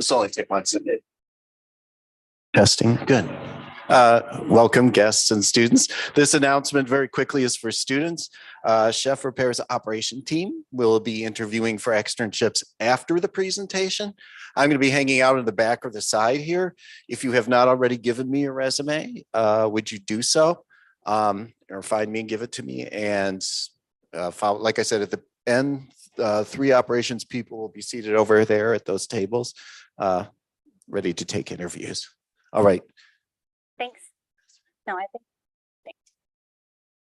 This will only take 1 second. Testing, good. Welcome guests and students. This announcement very quickly is for students. Chef Ripert's operation team will be interviewing for externships after the presentation. I'm going to be hanging out in the back or the side here. If you have not already given me your resume, would you do so? Or find me and give it to me. And like I said, at the end, 3 operations people will be seated over there at those tables, ready to take interviews. All right. Thanks. No, I think. Thanks.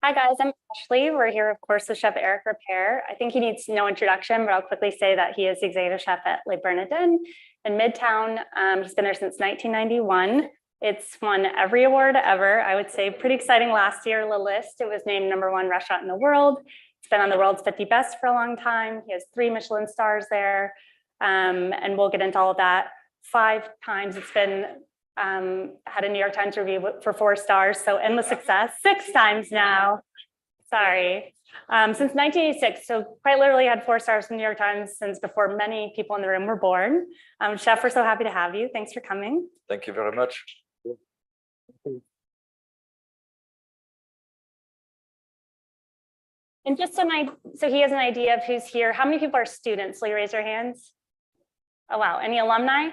Hi guys, I'm Ashley. We're here, of course, with Chef Eric Ripert. I think he needs no introduction, but I'll quickly say that he is the executive chef at Le Bernardin in Midtown. He's been there since 1991. It's won every award ever. I would say pretty exciting last year, La Liste. It was named #1 restaurant in the world. It's been on the world's 50 best for a long time. He has 3 Michelin stars there. And we'll get into all of that. 5 times it's been had a New York Times review for 4 stars, so endless success. 6 times now, sorry. Since 1986, so quite literally had 4 stars from New York Times since before many people in the room were born. Chef, we're so happy to have you. Thanks for coming. Thank you very much. And just so he has an idea of who's here. How many people are students? Will you raise your hands? Oh, wow. Any alumni?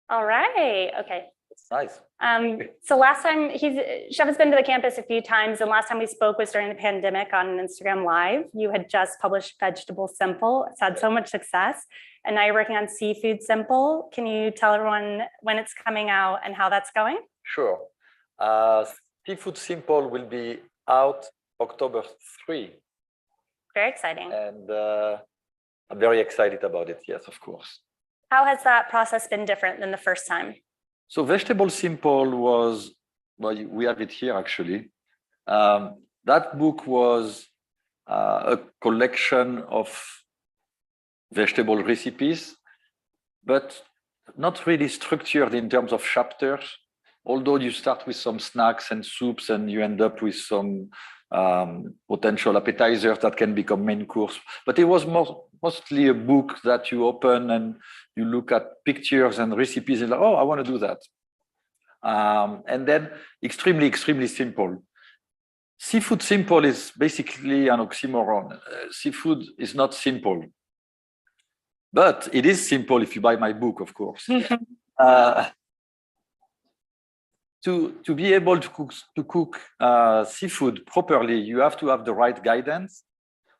All right. Okay. It's nice. So last time Chef has been to the campus a few times, and last time we spoke was during the pandemic on an Instagram Live. You had just published Vegetable Simple. It's had so much success, and now you're working on Seafood Simple. Can you tell everyone when it's coming out and how that's going? Sure. Seafood Simple will be out October 3. Very exciting. And I'm very excited about it. Yes, of course. How has that process been different than the first time? So Vegetable Simple was, well, we have it here actually. That book was a collection of vegetable recipes, but not really structured in terms of chapters. Although you start with some snacks and soups and you end up with some potential appetizers that can become main course. But it was mostly a book that you open and you look at pictures and recipes and like, oh, I want to do that. And then extremely, extremely simple. Seafood Simple is basically an oxymoron. Seafood is not simple. But it is simple if you buy my book, of course. To be able to cook seafood properly, you have to have the right guidance.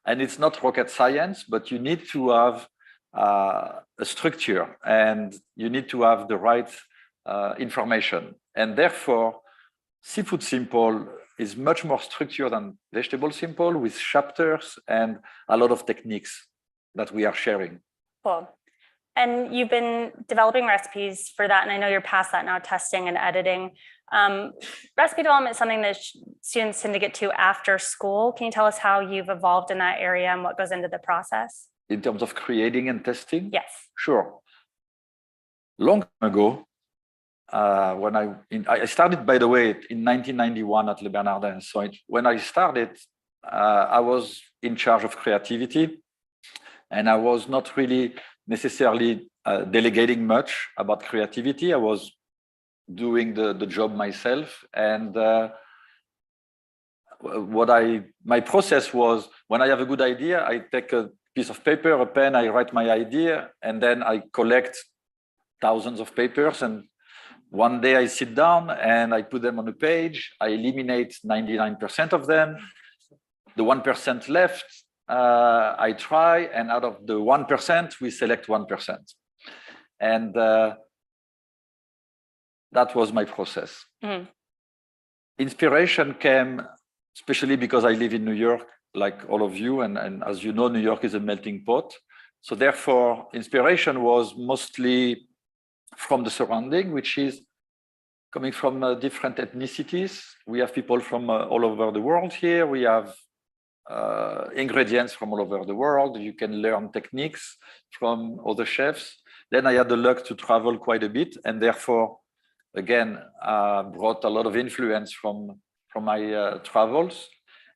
And it's not rocket science, but you need to have a structure and you need to have the right information. And therefore, Seafood Simple is much more structured than Vegetable Simple with chapters and a lot of techniques that we are sharing. Cool. And you've been developing recipes for that, and I know you're past that now, testing and editing. Recipe development is something that students tend to get to after school. Can you tell us how you've evolved in that area and what goes into the process? In terms of creating and testing? Yes. Sure. Long time ago, when I started, by the way, in 1991 at Le Bernardin. So when I started, I was in charge of creativity, and I was not really necessarily delegating much about creativity. I was doing the job myself. And my process was, when I have a good idea, I take a piece of paper, a pen, I write my idea, and then I collect thousands of papers. And one day I sit down and I put them on a page. I eliminate 99% of them. The 1% left, I try, and out of the 1%, we select 1%. And that was my process. Mm. Inspiration came, especially because I live in New York, like all of you, and as you know, New York is a melting pot. So therefore, inspiration was mostly from the surrounding, which is coming from different ethnicities. We have people from all over the world here. We have ingredients from all over the world. You can learn techniques from other chefs. Then I had the luck to travel quite a bit, and therefore, again, brought a lot of influence from my travels.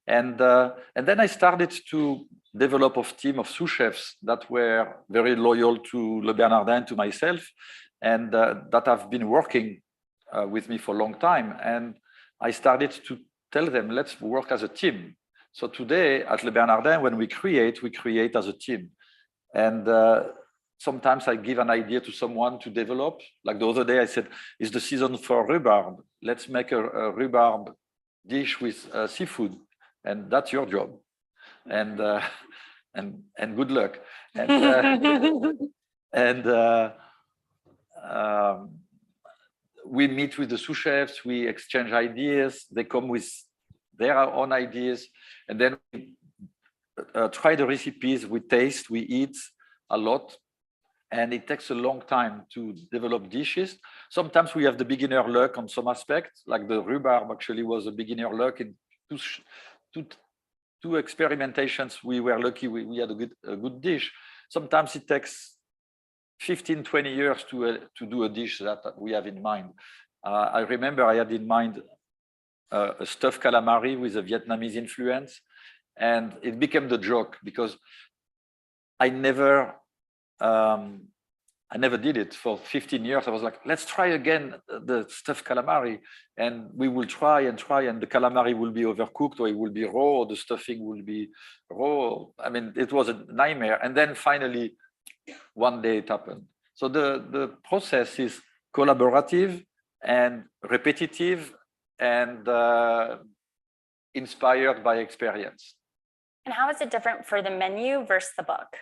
And then I started to develop a team of sous chefs that were very loyal to Le Bernardin, to myself, and that have been working with me for a long time. And I started to tell them, let's work as a team. So today at Le Bernardin, when we create as a team. And sometimes I give an idea to someone to develop. Like the other day, I said, it's the season for rhubarb. Let's make a rhubarb dish with seafood. And that's your job. And good luck. And we meet with the sous chefs, we exchange ideas, they come with their own ideas, and then we try the recipes, we taste, we eat a lot, and it takes a long time to develop dishes. Sometimes we have the beginner luck on some aspects, like the rhubarb actually was a beginner luck in two experimentations. We were lucky, we had a good dish. Sometimes it takes 15-20 years to do a dish that we have in mind. I remember I had in mind a stuffed calamari with a Vietnamese influence, and it became the joke because I never did it for 15 years. I was like, let's try again the stuffed calamari, and we will try, and the calamari will be overcooked, or it will be raw, or the stuffing will be raw. I mean, it was a nightmare. And then finally, one day it happened. So the process is collaborative and repetitive and inspired by experience. And how is it different for the menu versus the book?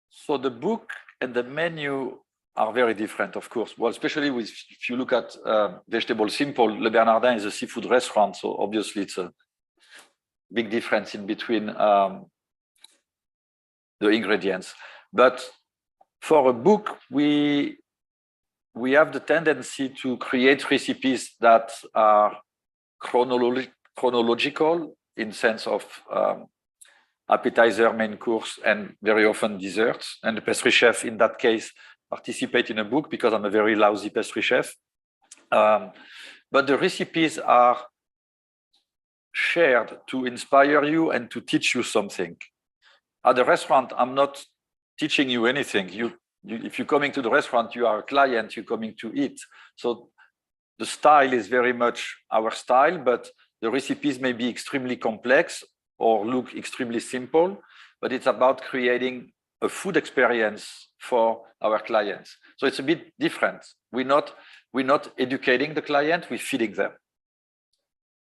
So the book and the menu are very different, of course. Well, especially if you look at Vegetable Simple, Le Bernardin is a seafood restaurant, so obviously it's a big difference in between the ingredients. But for a book, we have the tendency to create recipes that are chronological in sense of appetizer, main course, and very often desserts. And the pastry chef in that case participate in a book because I'm a very lousy pastry chef. But the recipes are shared to inspire you and to teach you something. At the restaurant, I'm not teaching you anything. If you're coming to the restaurant, you are a client, you're coming to eat. So the style is very much our style, but the recipes may be extremely complex or look extremely simple, but it's about creating a food experience for our clients. So it's a bit different. We're not educating the client, we're feeding them.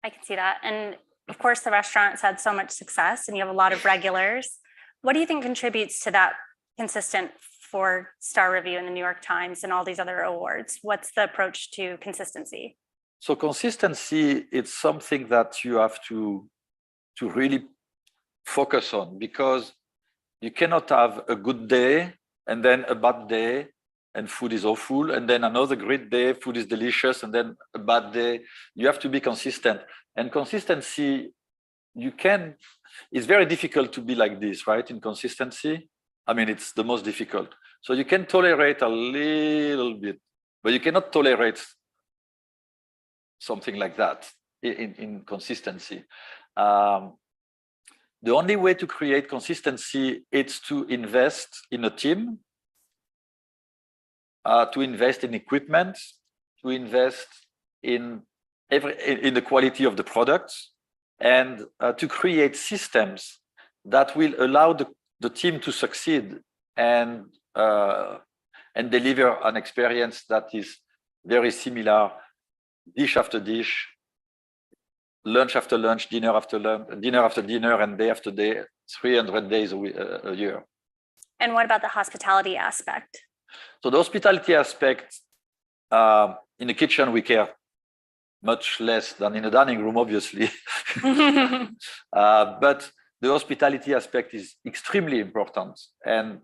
I can see that. And of course, the restaurant's had so much success and you have a lot of regulars. What do you think contributes to that consistent 4-star review in the New York Times and all these other awards? What's the approach to consistency? So consistency, it's something that you have to really focus on, because you cannot have a good day and then a bad day and food is awful, and then another great day, food is delicious, and then a bad day. You have to be consistent. And consistency, it's very difficult to be like this, right? In consistency, I mean, it's the most difficult. So you can tolerate a little bit, but you cannot tolerate something like that in consistency. The only way to create consistency is to invest in a team, to invest in equipment, to invest in the quality of the products, and to create systems that will allow the team to succeed and deliver an experience that is very similar, dish after dish, lunch after lunch, dinner after lunch, dinner after dinner, and day after day, 300 days a year. And what about the hospitality aspect? So the hospitality aspect, in the kitchen, we care much less than in the dining room, obviously. But the hospitality aspect is extremely important. And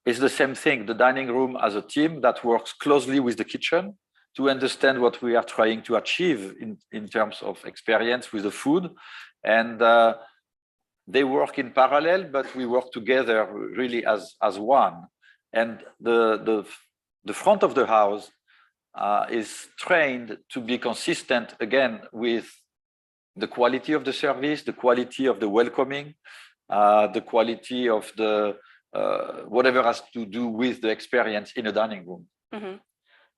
it's the same thing, the dining room as a team that works closely with the kitchen to understand what we are trying to achieve in terms of experience with the food. And they work in parallel, but we work together really as one. And the front of the house is trained to be consistent, again, with the quality of the service, the quality of the welcoming, the quality of the whatever has to do with the experience in a dining room. Mm-hmm.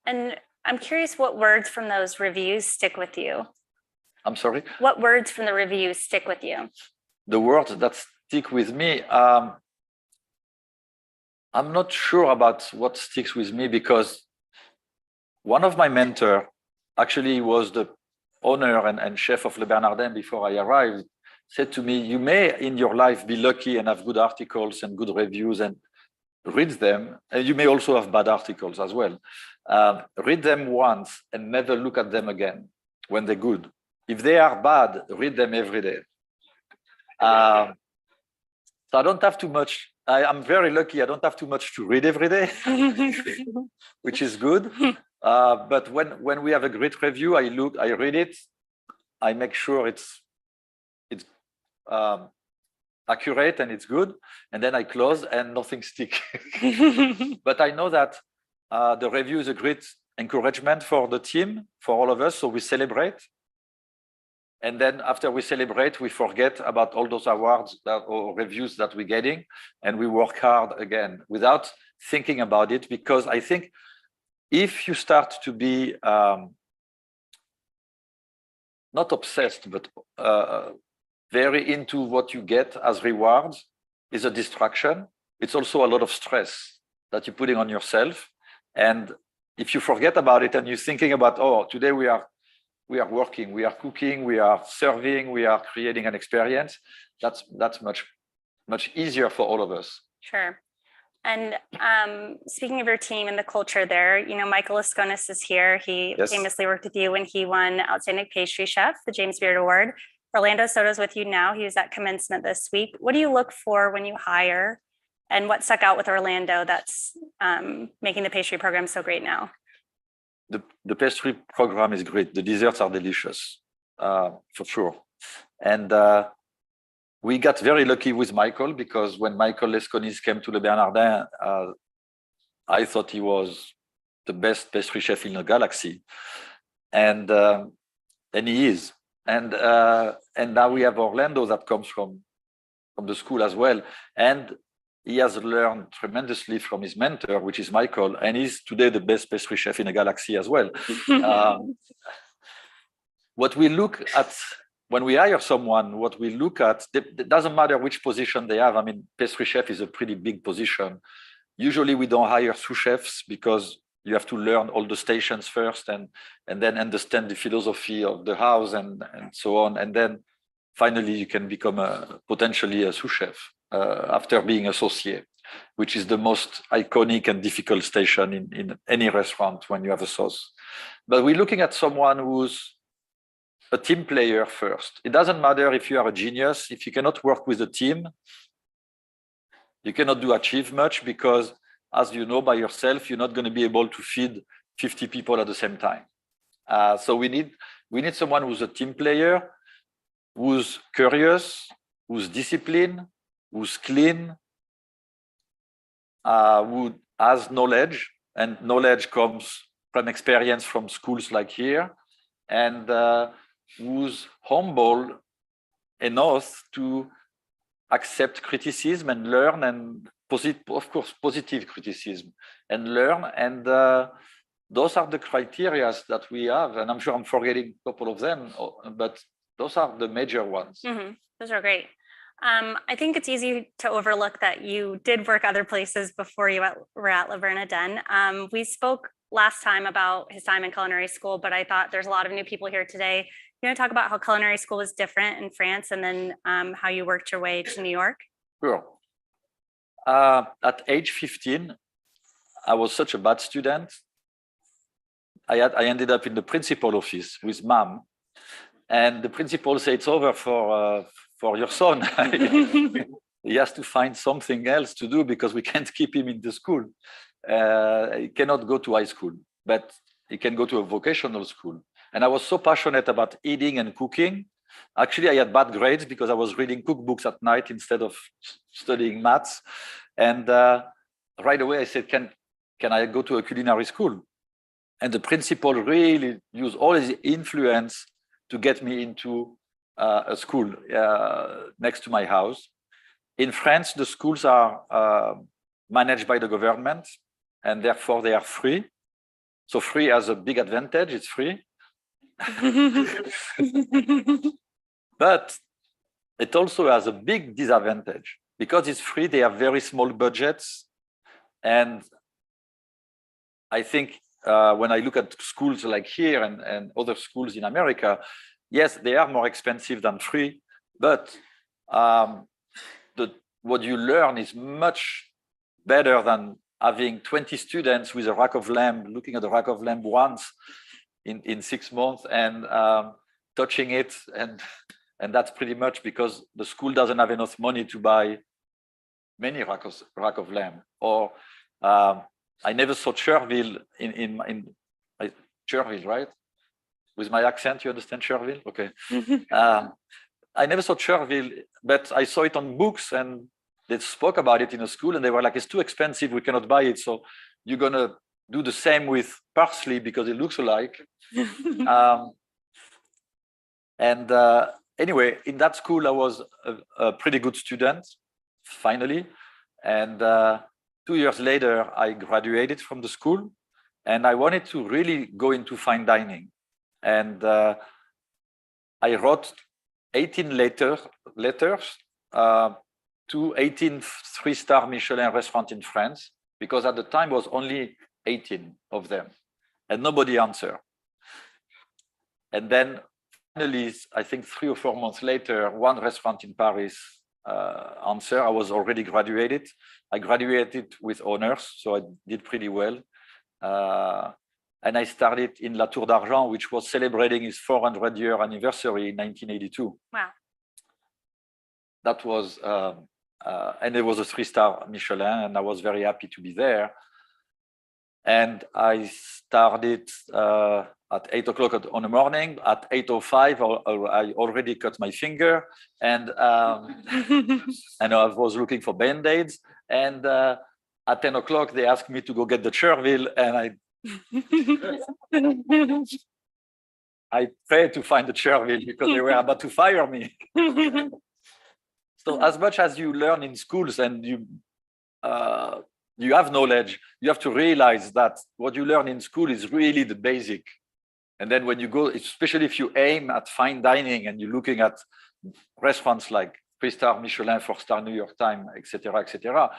And I'm curious what words from those reviews stick with you. I'm sorry? What words from the reviews stick with you? The words that stick with me, I'm not sure about what sticks with me, because one of my mentors actually was the owner and chef of Le Bernardin before I arrived, said to me, you may in your life be lucky and have good articles and good reviews and read them. And you may also have bad articles as well. Read them once and never look at them again when they're good. If they are bad, read them every day. So I don't have too much. I'm very lucky. I don't have too much to read every day, which is good. But when we have a great review, I read it, I make sure it's accurate and it's good, and then I close and nothing sticks. But I know that the review is a great encouragement for the team, for all of us. So we celebrate. And then after we celebrate, we forget about all those awards or reviews that we're getting, and we work hard again without thinking about it. Because I think if you start to be not obsessed, but very into what you get as rewards, is a distraction. It's also a lot of stress that you're putting on yourself. And if you forget about it and you're thinking about, oh, today we are working, we are cooking, we are serving, we are creating an experience, that's much easier for all of us. Sure. And speaking of your team and the culture there, you know, Michael Asconis is here. He famously worked with you when he won Outstanding Pastry Chef, the James Beard Award. Orlando Soto's with you now. He was at commencement this week. What do you look for when you hire, and what stuck out with Orlando that's making the pastry program so great now? The pastry program is great. The desserts are delicious, for sure. And we got very lucky with Michael, because when Michael Lesconis came to Le Bernardin, I thought he was the best pastry chef in the galaxy. And he is. And now we have Orlando that comes from the school as well. And he has learned tremendously from his mentor, which is Michael, and he's today the best pastry chef in the galaxy as well. What we look at when we hire someone, what we look at, it doesn't matter which position they have. I mean, pastry chef is a pretty big position. Usually we don't hire sous chefs because you have to learn all the stations first and then understand the philosophy of the house and so on. And then finally you can become potentially a sous chef after being associate, which is the most iconic and difficult station in any restaurant when you have a sauce. But we're looking at someone who's a team player first. It doesn't matter if you are a genius. If you cannot work with a team, you cannot achieve much, because as you know, by yourself, you're not going to be able to feed 50 people at the same time. So we need someone who's a team player, who's curious, who's disciplined, who's clean, who has knowledge, and knowledge comes from experience from schools like here, and who's humble enough to accept criticism and learn, and of course positive criticism, and learn. And those are the criteria that we have, and I'm sure I'm forgetting a couple of them, but those are the major ones. Mm-hmm. Those are great. I think it's easy to overlook that you did work other places before you were at Le Bernardin. We spoke last time about his time in culinary school, but I thought there's a lot of new people here today. You want to talk about how culinary school was different in France, and then how you worked your way to New York? Sure. At age 15, I was such a bad student. I ended up in the principal office with Mom, and the principal said, it's over for your son. He has to find something else to do because we can't keep him in the school. He cannot go to high school, but he can go to a vocational school. And I was so passionate about eating and cooking. Actually, I had bad grades because I was reading cookbooks at night instead of studying maths. And right away I said, can I go to a culinary school? And the principal really used all his influence to get me into a school next to my house. In France, the schools are managed by the government, and therefore they are free. So free has a big advantage, it's free. But it also has a big disadvantage. Because it's free, they have very small budgets. And I think when I look at schools like here and other schools in America, yes, they are more expensive than free, but what you learn is much better than having 20 students with a rack of lamb, looking at the rack of lamb once in 6 months and touching it. And that's pretty much because the school doesn't have enough money to buy many rack of lamb. Or I never saw Cherville in Cherville, right? With my accent, you understand Cherville? Okay. I never saw Cherville, but I saw it on books, and they spoke about it in a school, and they were like, it's too expensive, we cannot buy it. So you're gonna do the same with parsley because it looks alike. Anyway, in that school, I was a pretty good student, finally. And 2 years later, I graduated from the school, and I wanted to really go into fine dining. And I wrote 18 letters to 18 3-star Michelin restaurants in France, because at the time was only 18 of them, and nobody answered. And then finally, I think 3 or 4 months later, one restaurant in Paris answered. I was already graduated. I graduated with honors, so I did pretty well. And I started in La Tour d'Argent, which was celebrating its 400-year anniversary in 1982. Wow. That was, and it was a 3-star Michelin, and I was very happy to be there. And I started at 8 o'clock on the morning. At 8:05, I already cut my finger, and and I was looking for band-aids. And at 10 o'clock, they asked me to go get the Cherville, and I prayed to find the Cherville because they were about to fire me. So as much as you learn in schools and you have knowledge, you have to realize that what you learn in school is really the basic. And then when you go, especially if you aim at fine dining and you're looking at restaurants like 3-star Michelin, 4-star New York Times, etc.,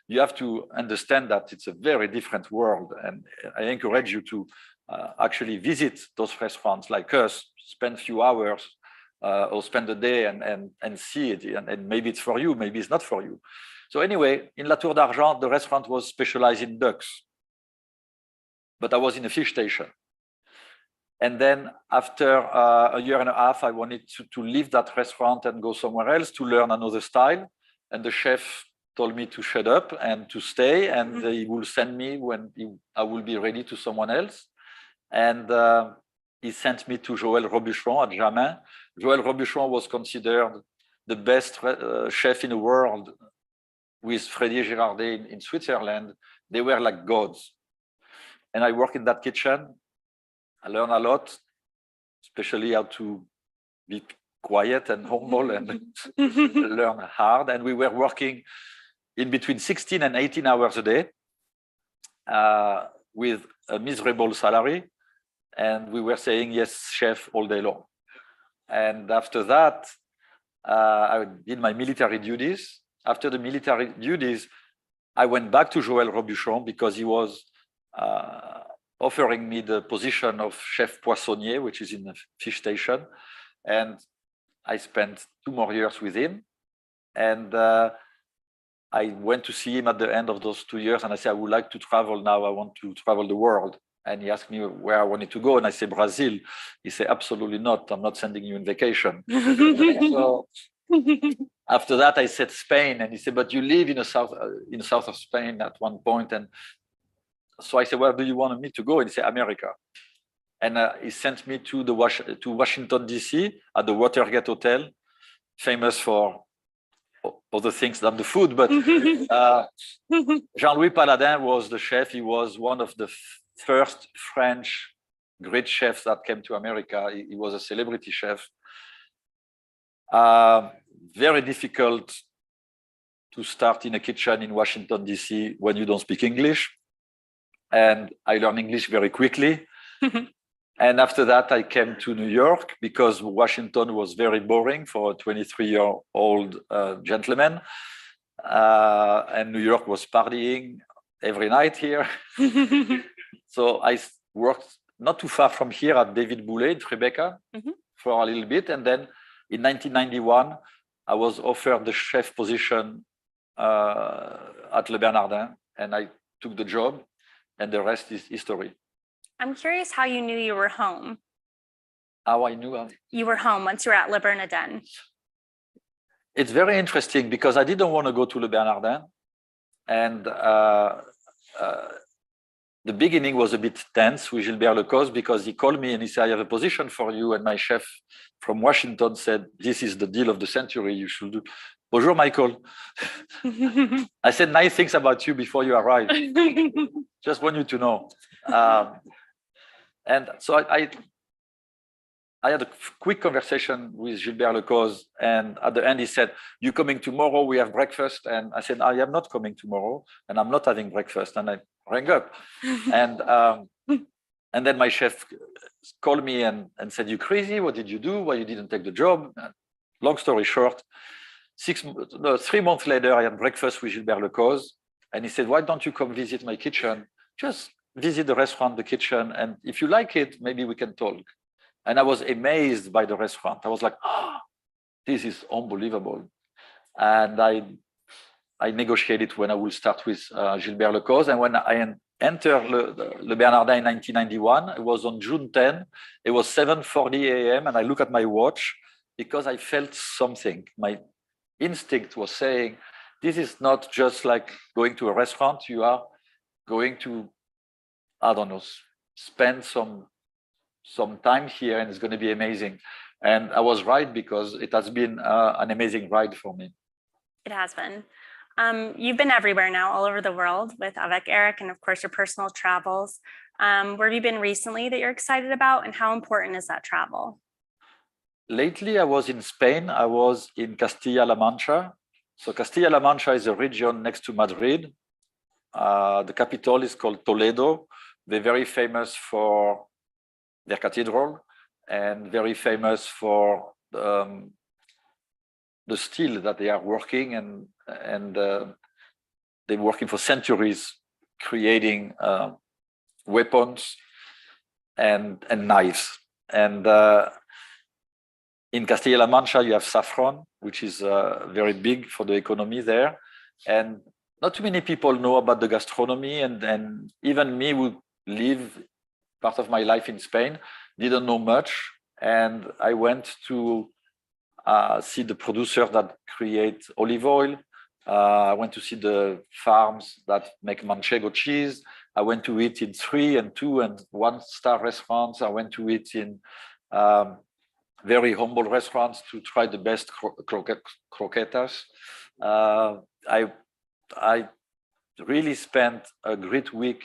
you have to understand that it's a very different world. And I encourage you to actually visit those restaurants like us, spend a few hours or spend a day and see it. And maybe it's for you, maybe it's not for you. So anyway, in La Tour d'Argent, the restaurant was specialized in ducks, but I was in a fish station. And then after a year and a half, I wanted to leave that restaurant and go somewhere else to learn another style. And the chef told me to shut up and to stay, and he will send me when I will be ready to someone else. And he sent me to Joël Robuchon at Jamin. Joël Robuchon was considered the best chef in the world, with Frédéric Girardet in Switzerland. They were like gods. And I worked in that kitchen. I learned a lot, especially how to be quiet and humble and learn hard. And we were working in between 16 and 18 hours a day with a miserable salary. And we were saying, yes, chef, all day long. And after that, I did my military duties. After the military duties, I went back to Joël Robuchon because he was offering me the position of chef poissonnier, which is in the fish station. And I spent 2 more years with him. And I went to see him at the end of those 2 years, and I said, I would like to travel now. I want to travel the world. And he asked me where I wanted to go, and I said, Brazil. He said, absolutely not. I'm not sending you on vacation. So after that, I said Spain, and he said, but you live in the south of Spain at one point. And so I said, where do you want me to go? And he said, America. And he sent me to Washington, D.C. at the Watergate Hotel, famous for other things than the food. But Jean-Louis Paladin was the chef. He was one of the first French great chefs that came to America. He was a celebrity chef. Very difficult to start in a kitchen in Washington, D.C. when you don't speak English. And I learned English very quickly. And after that, I came to New York because Washington was very boring for a 23-year-old gentleman. And New York was partying every night here. So I worked not too far from here at David Boulet in Tribeca for a little bit. And then in 1991, I was offered the chef position at Le Bernardin, and I took the job, and the rest is history. I'm curious how you knew you were home. How I knew you were home once you were at Le Bernardin. It's very interesting because I didn't want to go to Le Bernardin, and the beginning was a bit tense with Gilbert Lecause because he called me and he said, "I have a position for you," and my chef from Washington said, "This is the deal of the century. You should do." Bonjour, Michael. I said nice things about you before you arrived. Just want you to know. And so I had a quick conversation with Gilbert Lecause, and at the end he said, "You coming tomorrow? We have breakfast." And I said, "I am not coming tomorrow, and I'm not having breakfast." And I rang up, and then my chef called me and said, "You crazy? What did you do? Why you didn't take the job?" Long story short, 3 months later, I had breakfast with Gilbert Lecause, and he said, "Why don't you come visit my kitchen? Just visit the restaurant, the kitchen, and if you like it, maybe we can talk." And I was amazed by the restaurant. I was like, "Oh, this is unbelievable." And I negotiated when I will start with Gilbert Lecause. And when I entered Le Bernardin in 1991, it was on June 10. It was 7:40 a.m. And I look at my watch because I felt something. My instinct was saying, this is not just like going to a restaurant. You are going to, I don't know, spend some time here, and it's going to be amazing. And I was right because it has been an amazing ride for me. It has been. You've been everywhere now, all over the world with Avec Eric, and of course your personal travels. Where have you been recently that you're excited about, and how important is that travel? Lately, I was in Spain. I was in Castilla-La Mancha. So Castilla-La Mancha is a region next to Madrid. The capital is called Toledo. They're very famous for their cathedral and very famous for the steel that they are working, and they're working for centuries creating weapons and knives. And in Castilla-La Mancha, you have saffron, which is very big for the economy there. And not too many people know about the gastronomy. And even me, who live part of my life in Spain, didn't know much. And I went to see the producers that create olive oil. I went to see the farms that make manchego cheese. I went to eat in 3 and 2 and 1-star restaurants. I went to eat in very humble restaurants to try the best croquetas. I really spent a great week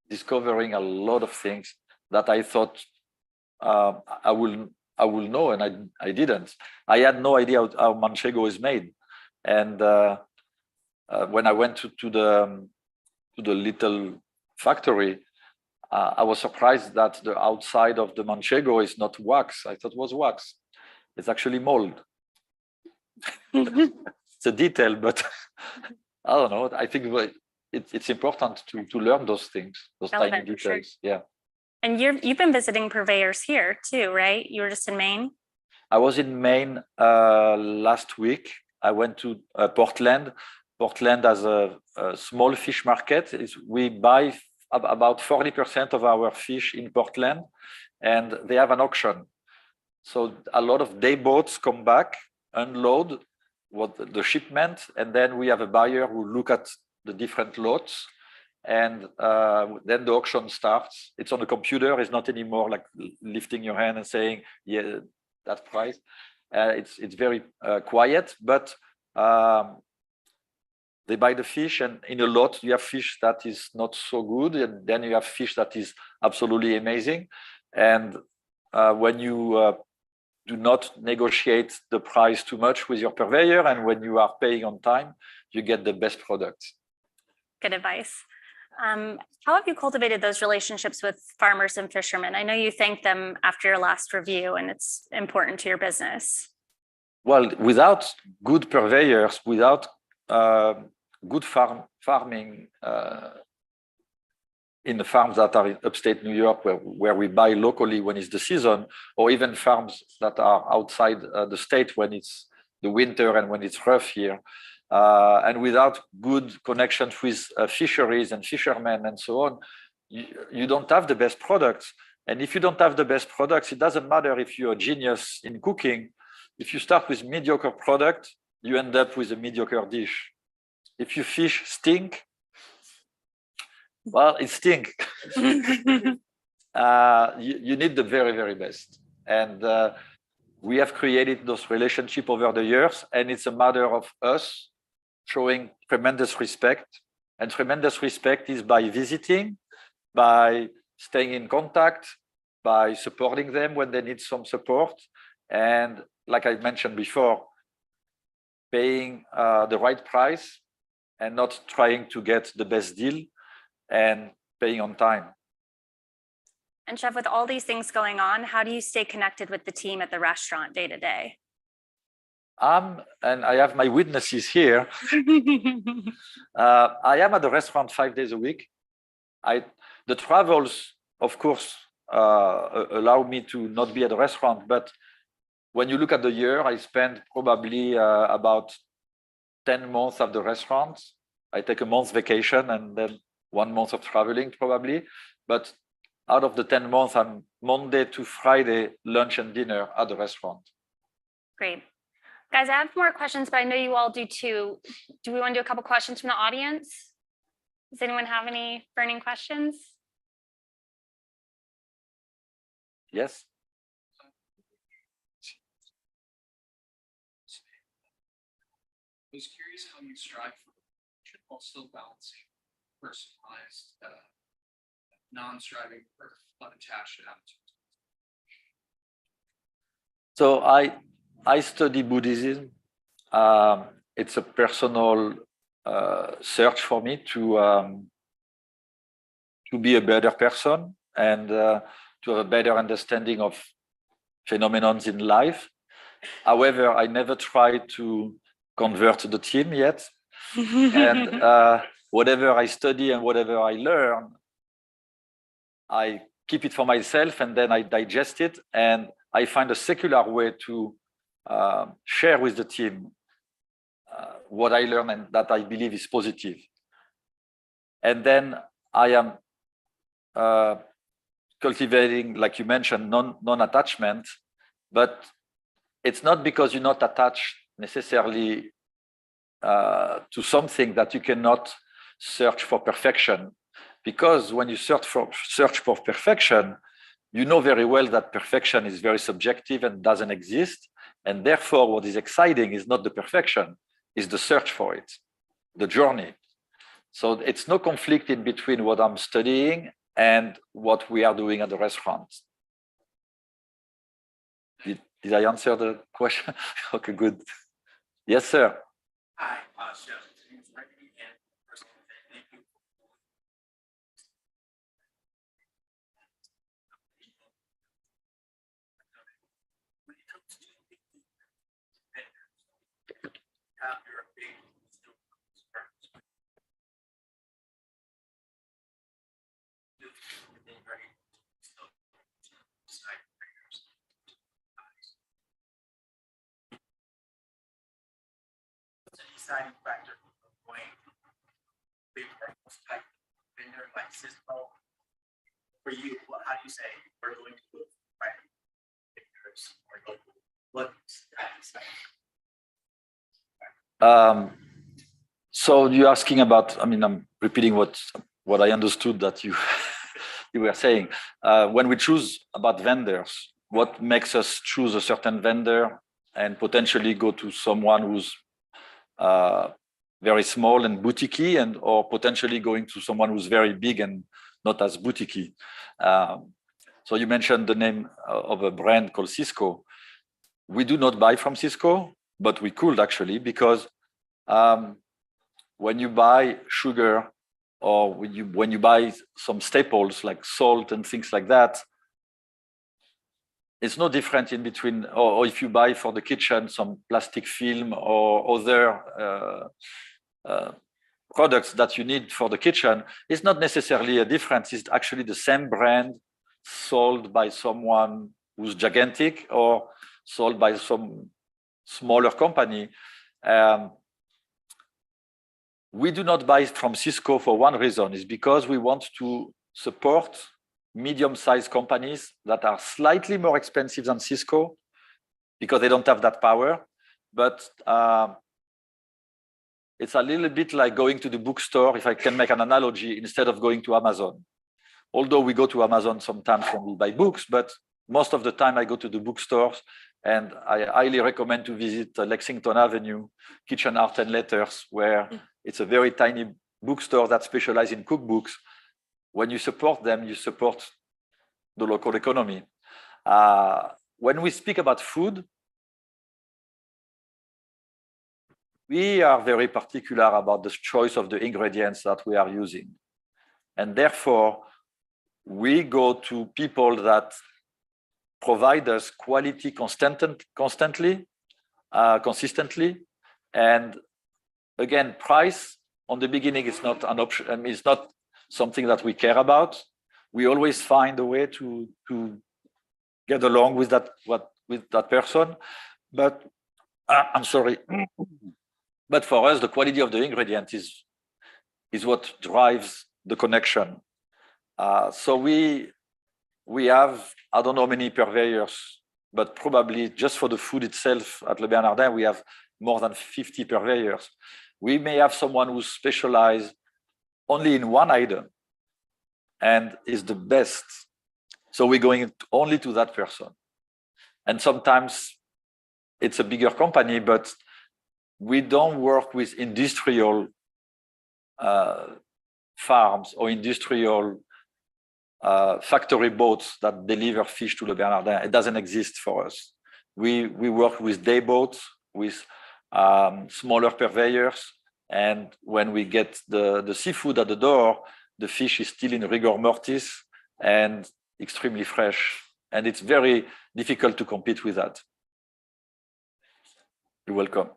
discovering a lot of things that I thought I will know, and I didn't. I had no idea how manchego is made. And when I went to the little factory, I was surprised that the outside of the manchego is not wax. I thought it was wax. It's actually mold. It's a detail, but I don't know. I think it's important to learn those things, those tiny details. Sure. Yeah. And you've been visiting purveyors here too, right? You were just in Maine? I was in Maine last week. I went to Portland. Portland has a small fish market. We buy about 40% of our fish in Portland, and they have an auction. So a lot of day boats come back, unload the shipment, and then we have a buyer who look at the different lots, and then the auction starts. It's on the computer. It's not anymore like lifting your hand and saying, "Yeah, that price." It's very quiet, but they buy the fish, and in a lot you have fish that is not so good, and then you have fish that is absolutely amazing. And when you do not negotiate the price too much with your purveyor, and when you are paying on time, you get the best product. Good advice. How have you cultivated those relationships with farmers and fishermen? I know you thanked them after your last review, and it's important to your business. Well, without good purveyors, without good farming in the farms that are in upstate New York, where we buy locally when it's the season, or even farms that are outside the state when it's the winter and when it's rough here, and without good connections with fisheries and fishermen and so on, you don't have the best products. And if you don't have the best products, it doesn't matter if you're a genius in cooking. If you start with mediocre product, you end up with a mediocre dish. If your fish stink, well, it stink. You need the very, very best. And we have created those relationships over the years, and it's a matter of us showing tremendous respect. And tremendous respect is by visiting, by staying in contact, by supporting them when they need some support. And like I mentioned before, paying the right price and not trying to get the best deal, and paying on time. And Chef, with all these things going on, how do you stay connected with the team at the restaurant day to day? And I have my witnesses here. I am at the restaurant 5 days a week. The travels, of course, allow me to not be at the restaurant, but when you look at the year, I spend probably about 10 months at the restaurant. I take a month's vacation and then 1 month of traveling probably. But out of the 10 months, I'm Monday to Friday, lunch and dinner at the restaurant. Great. Guys, I have more questions, but I know you all do too. Do we want to do a couple questions from the audience? Does anyone have any burning questions? Yes. I was curious how you strive for while still balancing personalized, non-striving or unattached attitude. So I study Buddhism. It's a personal search for me to be a better person and to have a better understanding of phenomena in life. However, I never tried to convert the team yet. And whatever I study and whatever I learn, I keep it for myself and then I digest it, and I find a secular way to share with the team what I learn and that I believe is positive. And then I am cultivating, like you mentioned, non-attachment, but it's not because you're not attached necessarily to something that you cannot search for perfection. Because when you search for perfection, you know very well that perfection is very subjective and doesn't exist. And therefore, what is exciting is not the perfection, is the search for it, the journey. So it's no conflict in between what I'm studying and what we are doing at the restaurant. Did I answer the question? Okay, good. Yes, sir. Hi, Chef. Thank you. When it comes to after a big deciding factor of going big type vendor like Cisco. For you, how do you say we're going to look right vendors or local? What so you're asking about, I mean, I'm repeating what I understood that you you were saying. When we choose about vendors, what makes us choose a certain vendor and potentially go to someone who's very small and boutiquey, and or potentially going to someone who's very big and not as boutiquey. So you mentioned the name of a brand called Cisco. We do not buy from Cisco, but we could actually, because when you buy sugar or when you buy some staples like salt and things like that, it's no different in between, or if you buy for the kitchen some plastic film or other products that you need for the kitchen, it's not necessarily a difference. It's actually the same brand sold by someone who's gigantic or sold by some smaller company. We do not buy from Cisco for one reason, is because we want to support medium-sized companies that are slightly more expensive than Cisco because they don't have that power. But it's a little bit like going to the bookstore, if I can make an analogy, instead of going to Amazon. Although we go to Amazon sometimes when we buy books, but most of the time I go to the bookstores, and I highly recommend to visit Lexington Avenue, Kitchen Art and Letters, where it's a very tiny bookstore that specializes in cookbooks. When you support them, you support the local economy. When we speak about food, we are very particular about the choice of the ingredients that we are using. And therefore, we go to people that provide us quality consistently. And again, price on the beginning is not an option. I mean, it's not something that we care about. We always find a way to get along with that person. But I'm sorry. But for us, the quality of the ingredient is what drives the connection. So we have, I don't know how many purveyors, but probably just for the food itself at Le Bernardin, we have more than 50 purveyors. We may have someone who specializes only in one item and is the best. So we're going only to that person. And sometimes it's a bigger company, but we don't work with industrial farms or industrial factory boats that deliver fish to Le Bernardin. It doesn't exist for us. We work with day boats, with smaller purveyors, and when we get the seafood at the door, the fish is still in rigor mortis and extremely fresh, and it's very difficult to compete with that. You're welcome.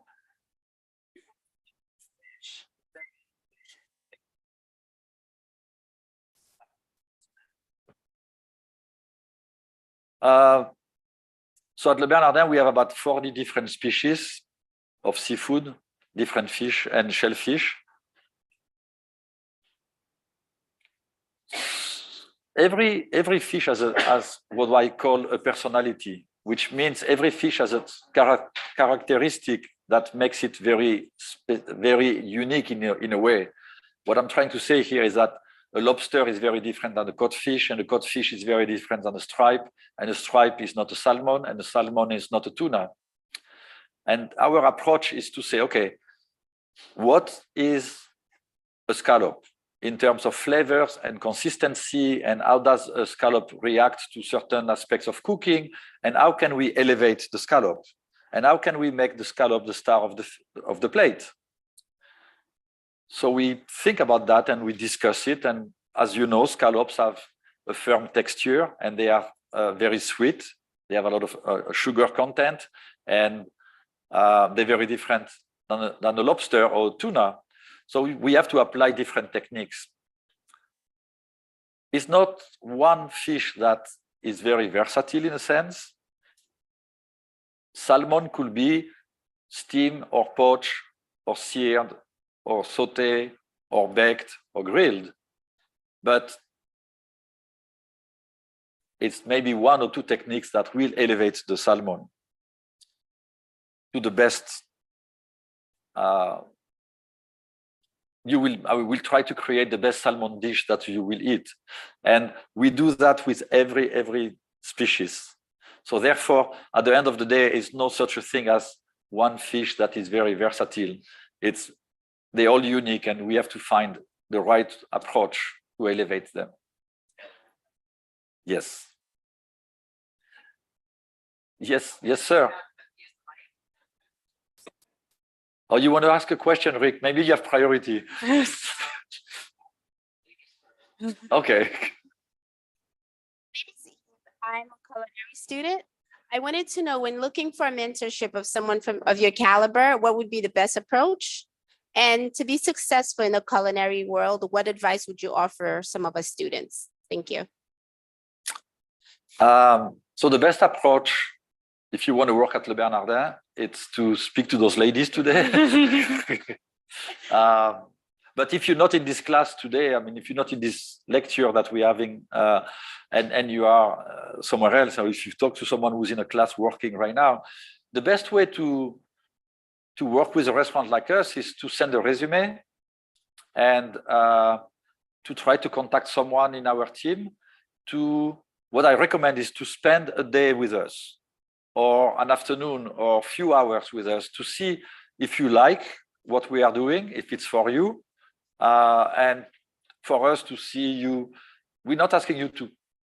So at Le Bernardin, we have about 40 different species of seafood, different fish and shellfish. Every fish has what I call a personality, which means every fish has a characteristic that makes it very unique in a way. What I'm trying to say here is that a lobster is very different than a codfish, and a codfish is very different than a stripe, and a stripe is not a salmon, and a salmon is not a tuna. And our approach is to say, okay, what is a scallop in terms of flavors and consistency, and how does a scallop react to certain aspects of cooking, and how can we elevate the scallop, and how can we make the scallop the star of the plate? So we think about that and we discuss it. And as you know, scallops have a firm texture and they are very sweet. They have a lot of sugar content, and they're very different than a lobster or tuna. So we have to apply different techniques. It's not one fish that is very versatile in a sense. Salmon could be steamed or poached or seared or sauté or baked or grilled, but it's maybe one or two techniques that will elevate the salmon to the best. I will try to create the best salmon dish that you will eat, and we do that with every species. So therefore, at the end of the day, it's no such a thing as one fish that is very versatile. They're all unique, and we have to find the right approach to elevate them. Yes. Yes, sir. Oh, you want to ask a question, Rick? Maybe you have priority. Okay. I'm a culinary student. I wanted to know, when looking for a mentorship of someone of your caliber, what would be the best approach? And to be successful in the culinary world, what advice would you offer some of us students? Thank you. So the best approach, if you want to work at Le Bernardin, it's to speak to those ladies today. But if you're not in this class today, I mean, if you're not in this lecture that we're having, and you are somewhere else, or if you talk to someone who's in a class working right now, the best way to work with a restaurant like us is to send a resume and to try to contact someone in our team. What I recommend is to spend a day with us, or an afternoon, or a few hours with us, to see if you like what we are doing, if it's for you, and for us to see you. We're not asking you to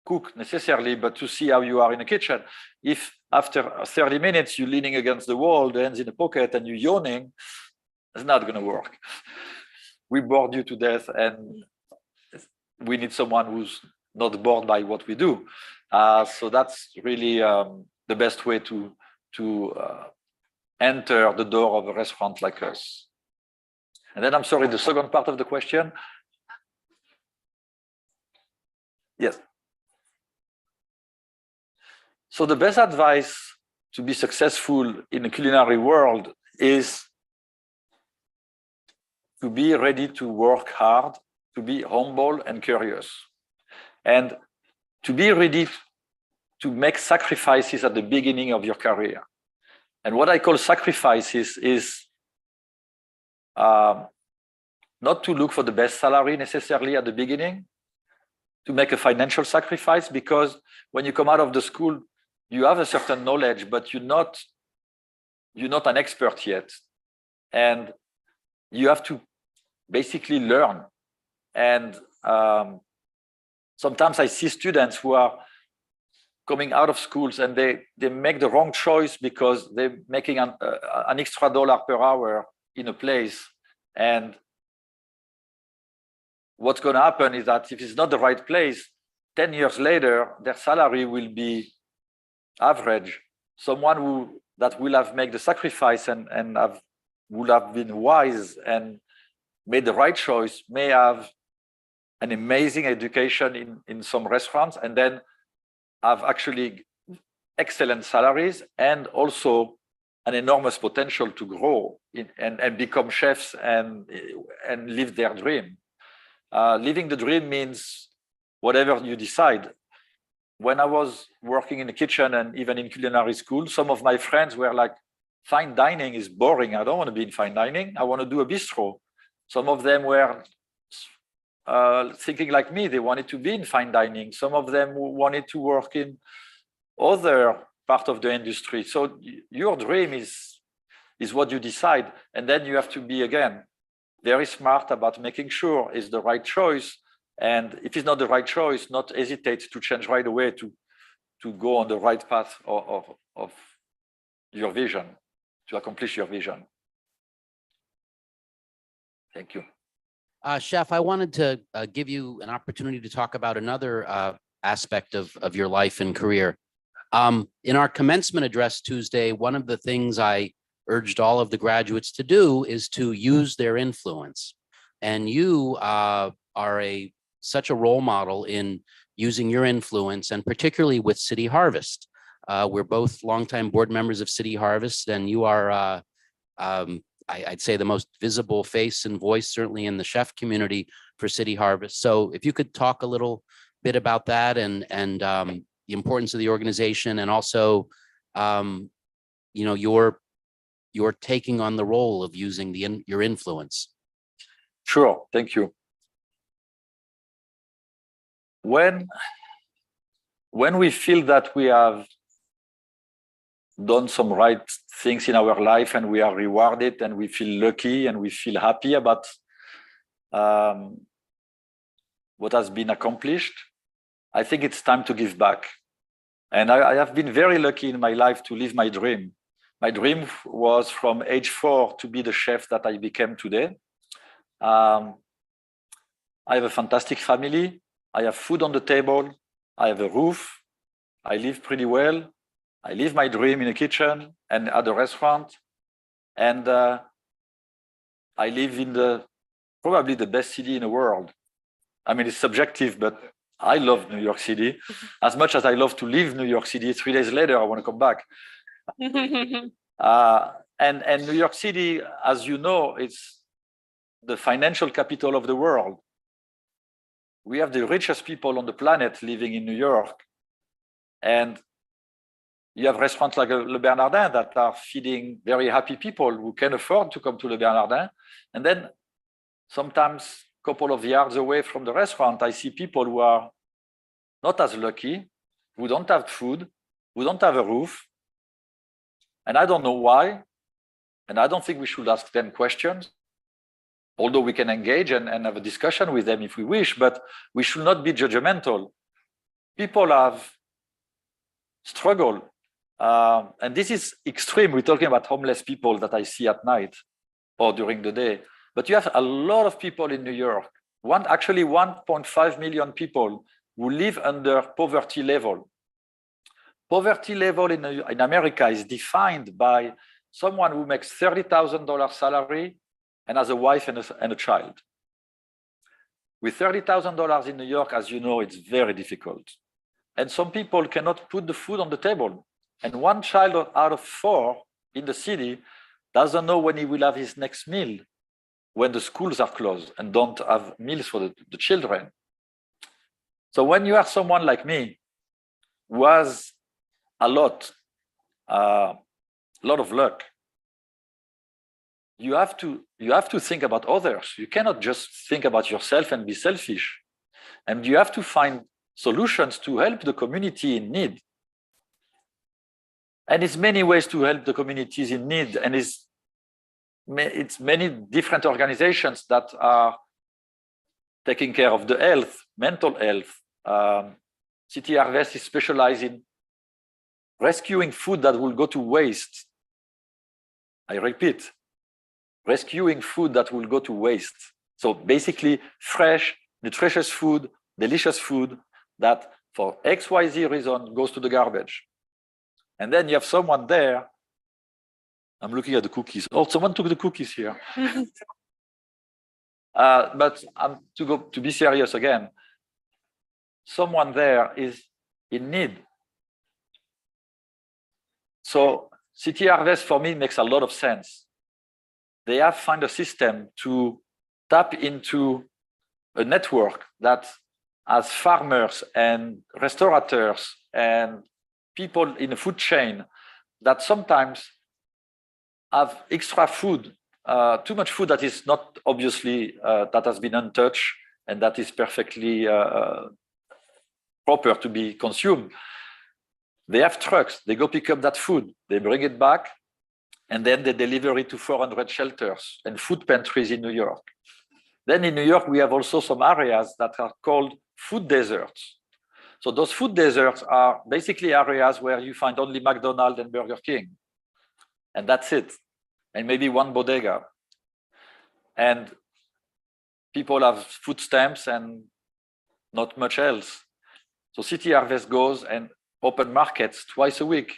cook necessarily, but to see how you are in the kitchen. If after 30 minutes you're leaning against the wall, the hands in the pocket, and you're yawning, it's not going to work. We bored you to death, and we need someone who's not bored by what we do. So that's really the best way to enter the door of a restaurant like us. And then, I'm sorry, the second part of the question. Yes. So the best advice to be successful in the culinary world is to be ready to work hard, to be humble and curious, and to be ready to make sacrifices at the beginning of your career. And what I call sacrifices is not to look for the best salary necessarily at the beginning, to make a financial sacrifice, because when you come out of the school, you have a certain knowledge, but you're not an expert yet. And you have to basically learn. And sometimes I see students who are coming out of schools and they make the wrong choice because they're making an extra $1 per hour in a place. And what's going to happen is that if it's not the right place, 10 years later, their salary will be average. Someone that will have made the sacrifice and would have been wise and made the right choice may have an amazing education in some restaurants, and then have actually excellent salaries, and also an enormous potential to grow and become chefs and live their dream. Living the dream means whatever you decide. When I was working in the kitchen and even in culinary school, some of my friends were like, fine dining is boring. I don't want to be in fine dining. I want to do a bistro. Some of them were thinking like me. They wanted to be in fine dining. Some of them wanted to work in other part of the industry. So your dream is what you decide. And then you have to be, again, very smart about making sure it's the right choice. And if it's not the right choice, not hesitate to change right away to go on the right path of your vision, to accomplish your vision. Thank you. Chef, I wanted to give you an opportunity to talk about another aspect of your life and career. In our commencement address Tuesday, one of the things I urged all of the graduates to do is to use their influence. And you are such a role model in using your influence, and particularly with City Harvest. We're both longtime board members of City Harvest, and you are, I'd say, the most visible face and voice, certainly in the chef community, for City Harvest. So if you could talk a little bit about that and the importance of the organization, and also, you're taking on the role of using your influence. Sure, thank you. When we feel that we have done some right things in our life and we are rewarded and we feel lucky and we feel happy about what has been accomplished, I think it's time to give back. And I have been very lucky in my life to live my dream. My dream was from age 4 to be the chef that I became today. I have a fantastic family. I have food on the table. I have a roof. I live pretty well. I live my dream in a kitchen and at a restaurant. And I live in probably the best city in the world. I mean, it's subjective, but I love New York City as much as I love to leave New York City. 3 days later, I want to come back. And New York City, as you know, it's the financial capital of the world. We have the richest people on the planet living in New York. And you have restaurants like Le Bernardin that are feeding very happy people who can afford to come to Le Bernardin. And then sometimes a couple of yards away from the restaurant, I see people who are not as lucky, who don't have food, who don't have a roof. And I don't know why. And I don't think we should ask them questions, although we can engage and have a discussion with them if we wish, but we should not be judgmental. People have struggled. And this is extreme. We're talking about homeless people that I see at night or during the day. But you have a lot of people in New York, actually 1.5 million people who live under poverty level. Poverty level in America is defined by someone who makes $30,000 salary and has a wife and a child. With $30,000 in New York, as you know, it's very difficult. And some people cannot put the food on the table. And 1 child out of 4 in the city doesn't know when he will have his next meal, when the schools are closed and don't have meals for the children. So when you are someone like me, who has a lot of luck, you have to think about others. You cannot just think about yourself and be selfish. And you have to find solutions to help the community in need. And it's many ways to help the communities in need. And it's many different organizations that are taking care of the health, mental health. City Harvest is specialized in rescuing food that will go to waste. I repeat, rescuing food that will go to waste. So basically fresh, nutritious food, delicious food that for XYZ reason goes to the garbage. And then you have someone there. I'm looking at the cookies. Oh, someone took the cookies here. But to be serious again, someone there is in need. So City Harvest for me makes a lot of sense. They have found a system to tap into a network that has farmers and restaurateurs and people in the food chain that sometimes have extra food, too much food that is not obviously, that has been untouched and that is perfectly proper to be consumed. They have trucks, they go pick up that food, they bring it back, and then they deliver it to 400 shelters and food pantries in New York. Then in New York, we have also some areas that are called food deserts. So those food deserts are basically areas where you find only McDonald's and Burger King. And that's it. And maybe 1 bodega. And people have food stamps and not much else. So City Harvest goes and open markets twice a week.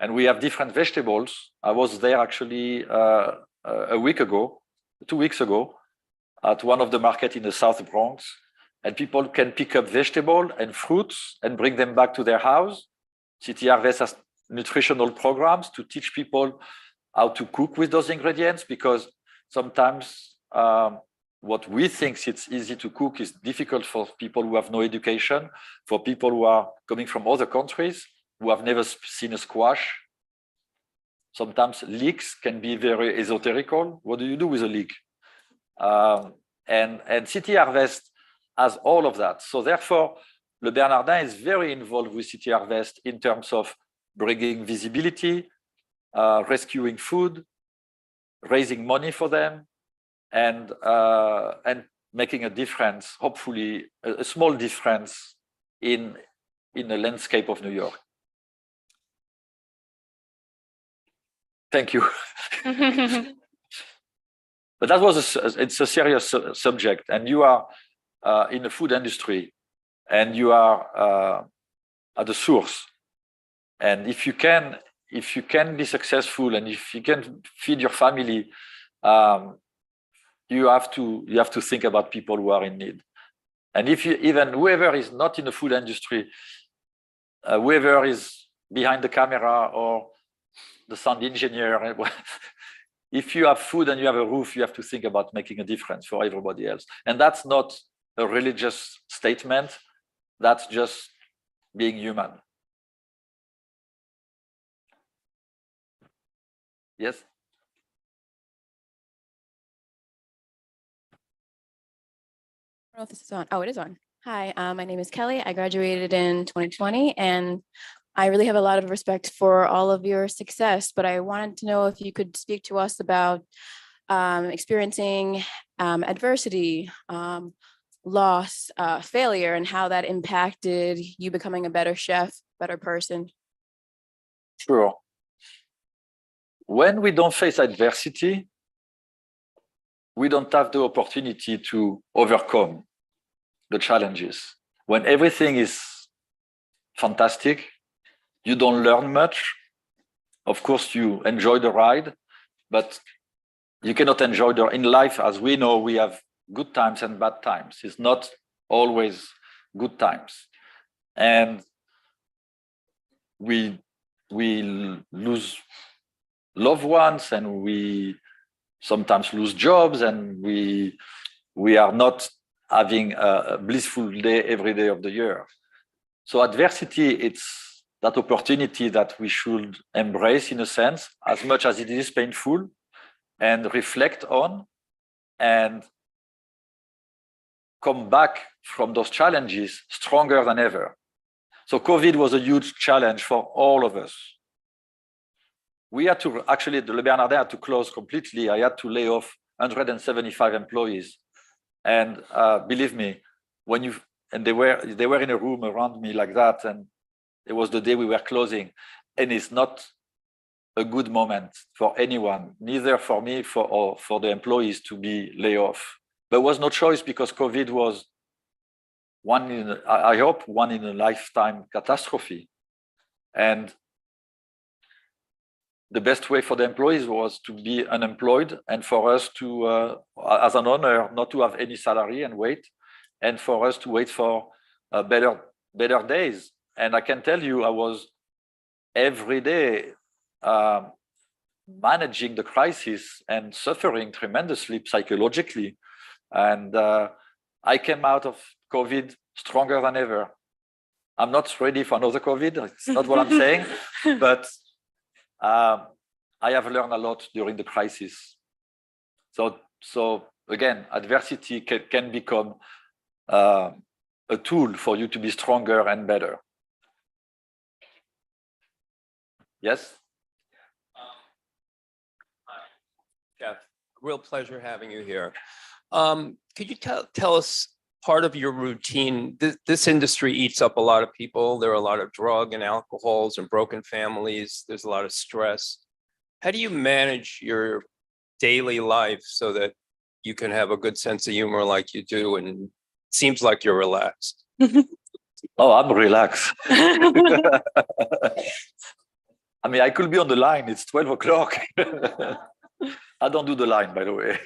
And we have different vegetables. I was there actually a week ago, 2 weeks ago, at one of the markets in the South Bronx. And people can pick up vegetables and fruits and bring them back to their house. City Harvest has nutritional programs to teach people how to cook with those ingredients, because sometimes what we think it's easy to cook is difficult for people who have no education, for people who are coming from other countries, who have never seen a squash. Sometimes leeks can be very esoterical. What do you do with a leek? And City Harvest has all of that. So therefore, Le Bernardin is very involved with City Harvest in terms of bringing visibility, rescuing food, raising money for them, and making a difference, hopefully a small difference in the landscape of New York. Thank you. But that was it's a serious subject, and you are in the food industry, and you are at the source. And if you can be successful, and if you can feed your family, you have to think about people who are in need. And if you even whoever is not in the food industry, whoever is behind the camera or the sound engineer, if you have food and you have a roof, you have to think about making a difference for everybody else. And that's not a religious statement. That's just being human. Yes. I don't know if this is on. Oh, it is on. Hi, my name is Kelly. I graduated in 2020, and I really have a lot of respect for all of your success, but I wanted to know if you could speak to us about experiencing adversity, loss, failure, and how that impacted you becoming a better chef, better person. Sure. When we don't face adversity, we don't have the opportunity to overcome the challenges. When everything is fantastic, you don't learn much. Of course, you enjoy the ride, but you cannot enjoy in life. As we know, we have good times and bad times. It's not always good times. And we lose loved ones, and we sometimes lose jobs, and we are not having a blissful day every day of the year. So adversity, it's that opportunity that we should embrace in a sense, as much as it is painful, and reflect on and come back from those challenges stronger than ever. So COVID was a huge challenge for all of us. We had to, actually, the Le Bernardin had to close completely. I had to lay off 175 employees. And believe me, they were in a room around me like that, and it was the day we were closing. And it's not a good moment for anyone, neither for me or for the employees to be laid off. There was no choice, because COVID was I hope one in a lifetime catastrophe. And the best way for the employees was to be unemployed, and for us to, as an owner, not to have any salary and wait, and for us to wait for better days. And I can tell you, I was every day managing the crisis and suffering tremendously psychologically. And I came out of COVID stronger than ever. I'm not ready for another COVID. It's not what I'm saying, but I have learned a lot during the crisis. So again, adversity can become a tool for you to be stronger and better. Yes? Jeff, real pleasure having you here. Could you tell us part of your routine? This industry eats up a lot of people. There are a lot of drug and alcohols and broken families. There's a lot of stress. How do you manage your daily life so that you can have a good sense of humor like you do, and it seems like you're relaxed? Oh, I'm relaxed. I mean, I could be on the line. It's 12 o'clock. I don't do the line, by the way.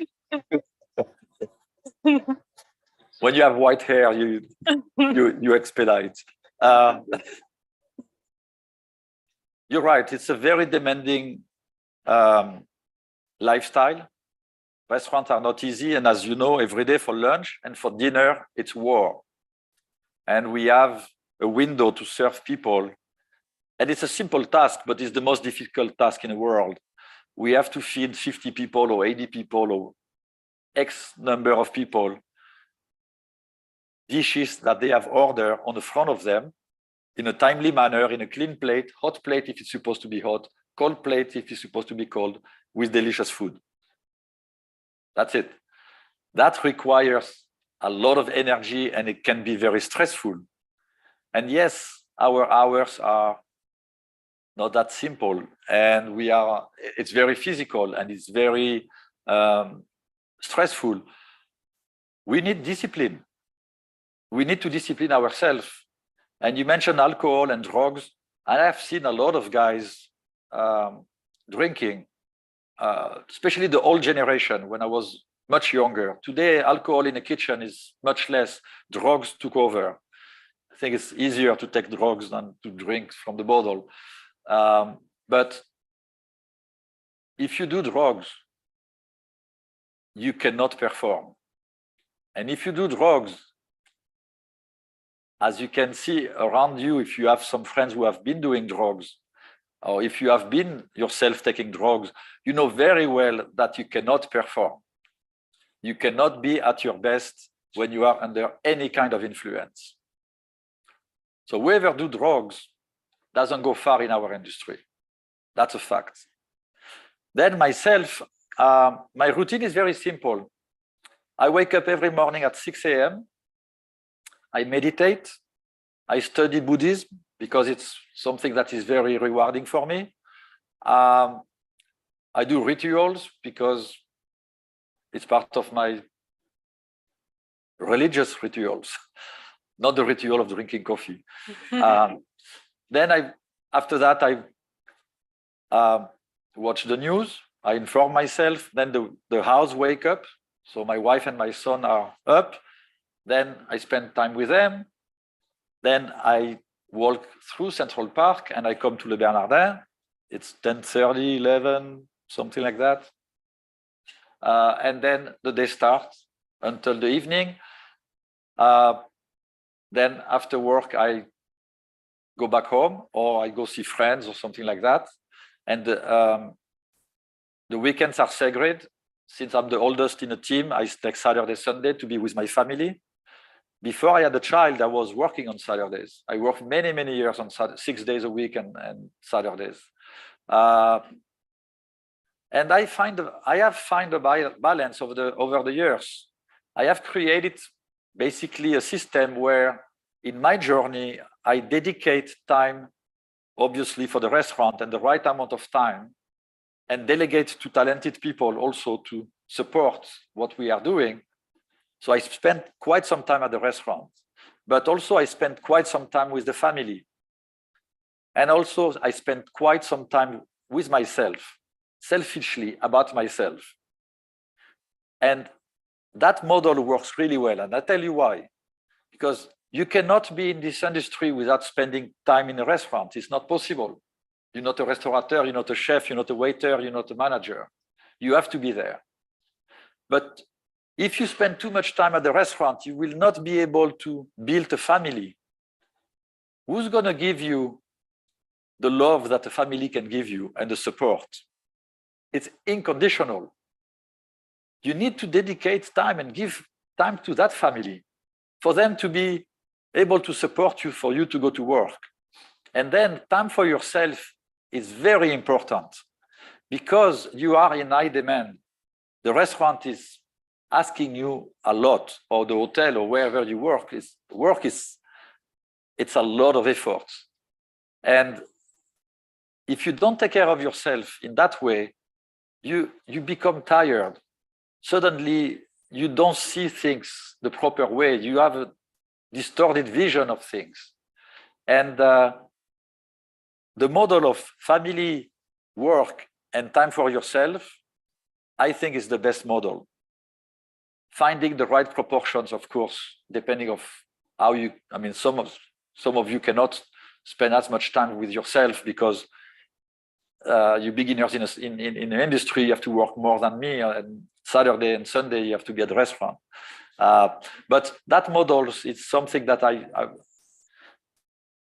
When you have white hair, you expedite. You're right. It's a very demanding lifestyle. Restaurants are not easy, and as you know, every day for lunch and for dinner, it's war. And we have a window to serve people. And it's a simple task, but it's the most difficult task in the world. We have to feed 50 people or 80 people or X number of people dishes that they have ordered on the front of them in a timely manner, in a clean plate, hot plate if it's supposed to be hot, cold plate if it's supposed to be cold, with delicious food. That's it. That requires a lot of energy, and it can be very stressful. And yes, our hours are not that simple. And it's very physical and it's very stressful. We need discipline. We need to discipline ourselves. And you mentioned alcohol and drugs. And I've seen a lot of guys drinking, especially the old generation when I was much younger. Today, alcohol in the kitchen is much less. Drugs took over. I think it's easier to take drugs than to drink from the bottle. But if you do drugs, you cannot perform. And if you do drugs, as you can see around you, if you have some friends who have been doing drugs, or if you have been yourself taking drugs, you know very well that you cannot perform. You cannot be at your best when you are under any kind of influence. So whoever do drugs doesn't go far in our industry. That's a fact. Then myself, my routine is very simple. I wake up every morning at 6 a.m. I meditate. I study Buddhism because it's something that is very rewarding for me. I do rituals because it's part of my religious rituals, not the ritual of drinking coffee. Then after that, I watch the news. I inform myself. Then the house wake up. So my wife and my son are up. Then I spend time with them. Then I walk through Central Park and I come to Le Bernardin. It's 10:30, 11, something like that. And then the day starts until the evening. Then after work, I go back home or I go see friends or something like that. And the weekends are sacred. Since I'm the oldest in the team, I take Saturday, Sunday to be with my family. Before I had a child, I was working on Saturdays. I worked many, many years on 6 days a week and Saturdays. And I have found a balance over the years. I have created basically a system where in my journey, I dedicate time, obviously for the restaurant and the right amount of time, and delegate to talented people also to support what we are doing. So I spent quite some time at the restaurant, but also I spent quite some time with the family. And also I spent quite some time with myself, selfishly about myself. And that model works really well. And I tell you why. Because you cannot be in this industry without spending time in a restaurant. It's not possible. You're not a restaurateur, you're not a chef, you're not a waiter, you're not a manager. You have to be there. But if you spend too much time at the restaurant, you will not be able to build a family. Who's going to give you the love that a family can give you and the support? It's unconditional. You need to dedicate time and give time to that family for them to be able to support you, for you to go to work. And then time for yourself is very important because you are in high demand. The restaurant is asking you a lot, or the hotel or wherever you work it's a lot of effort. And if you don't take care of yourself in that way, you become tired. Suddenly you don't see things the proper way. You have a distorted vision of things. And the model of family, work, and time for yourself, I think is the best model. Finding the right proportions, of course, depending of how you, I mean, some of you cannot spend as much time with yourself because you beginners in the industry, you have to work more than me, and Saturday and Sunday, you have to be at the restaurant. But that model is something that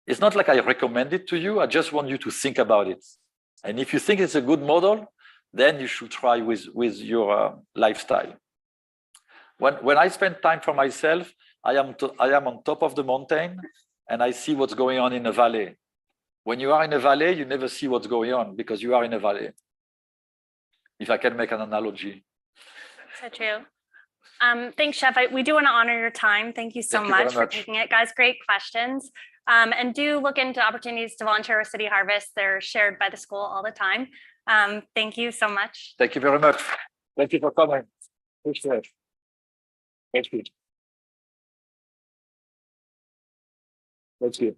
it's not like I recommend it to you, I just want you to think about it. And if you think it's a good model, then you should try with your lifestyle. When I spend time for myself, I am on top of the mountain and I see what's going on in a valley. When you are in a valley, you never see what's going on because you are in a valley. If I can make an analogy. So true. Thanks, Chef. We do want to honor your time. Thank you so much for taking it. Guys, great questions. And do look into opportunities to volunteer with City Harvest. They're shared by the school all the time. Thank you so much. Thank you very much. Thank you for coming. Appreciate it. Thank you. Thank you.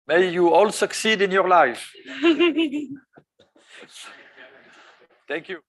May you all succeed in your life. Thank you.